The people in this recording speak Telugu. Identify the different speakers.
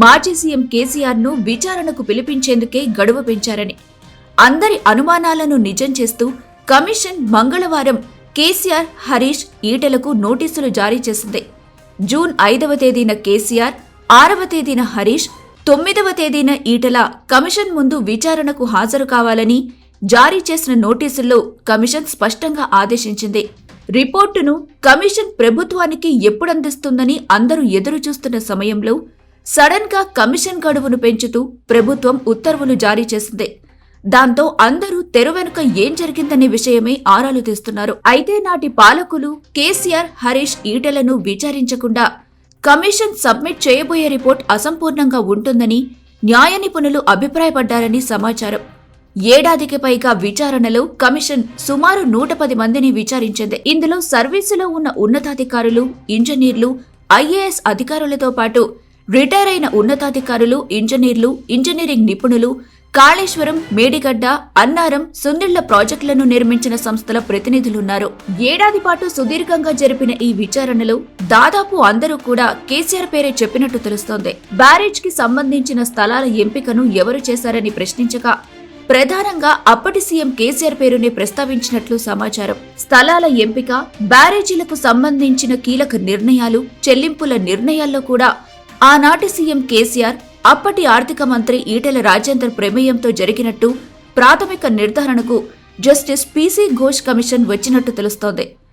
Speaker 1: మాజీ సీఎం కేసీఆర్ ను విచారణకు పిలిపించేందుకే గడువు పెంచారని, అందరి అనుమానాలను నిజం చేస్తూ కమిషన్ మంగళవారం కేసీఆర్, హరీష్, ఈటెలకు నోటీసులు జారీ చేసింది. జూన్ 5వ తేదీన కేసీఆర్, 6వ తేదీన హరీష్, 9వ తేదీన ఈటెల కమిషన్ ముందు విచారణకు హాజరు కావాలని జారీ చేసిన నోటీసుల్లో కమిషన్ స్పష్టంగా ఆదేశించింది. రిపోర్టును కమిషన్ ప్రభుత్వానికి ఎప్పుడందిస్తుందని అందరూ ఎదురుచూస్తున్న సమయంలో సడన్ గా కమిషన్ గడువును పెంచుతూ ప్రభుత్వం ఉత్తర్వులు జారీ చేసింది. దాంతో అందరూ తెర వెనుక ఏం జరిగిందనే విషయమే ఆరాలు తీస్తున్నారు. అయితే నాటి పాలకులు కేసీఆర్, హరీష్, ఈటెలను విచారించకుండా కమిషన్ సబ్మిట్ చేయబోయే రిపోర్ట్ అసంపూర్ణంగా ఉంటుందని న్యాయ నిపుణులు అభిప్రాయపడ్డారని సమాచారం. ఏడాదికి పైగా విచారణలో కమిషన్ సుమారు 110 మందిని విచారించింది. ఇందులో సర్వీసులో ఉన్న ఉన్నతాధికారులు, ఇంజనీర్లు, ఐఏఎస్ అధికారులతో పాటు రిటైర్ అయిన ఉన్నతాధికారులు, ఇంజనీర్లు, ఇంజనీరింగ్ నిపుణులు, కాళేశ్వరం, మేడిగడ్డ, అన్నారం, సుందిళ్ల ప్రాజెక్టులను నిర్మించిన సంస్థల ప్రతినిధులున్నారు. ఏడాది పాటు సుదీర్ఘంగా జరిపిన ఈ విచారణలో దాదాపు అందరూ కూడా కేసీఆర్ పేరే చెప్పినట్టు తెలుస్తోంది. బ్యారేజ్ కి సంబంధించిన స్థలాల ఎంపికను ఎవరు చేశారని ప్రశ్నించగా ప్రధానంగా అప్పటి సీఎం కేసీఆర్ పేరునే ప్రస్తావించినట్లు సమాచారం. స్థలాల ఎంపిక, బ్యారేజీలకు సంబంధించిన కీలక నిర్ణయాలు, చెల్లింపుల నిర్ణయాల్లో కూడా ఆనాటి సీఎం కేసీఆర్, అప్పటి ఆర్థిక మంత్రి ఈటెల రాజేందర్ ప్రమేయంతో జరిగినట్టు ప్రాథమిక నిర్ధారణకు జస్టిస్ పీసీ ఘోష్ కమిషన్ వచ్చినట్టు తెలుస్తోంది.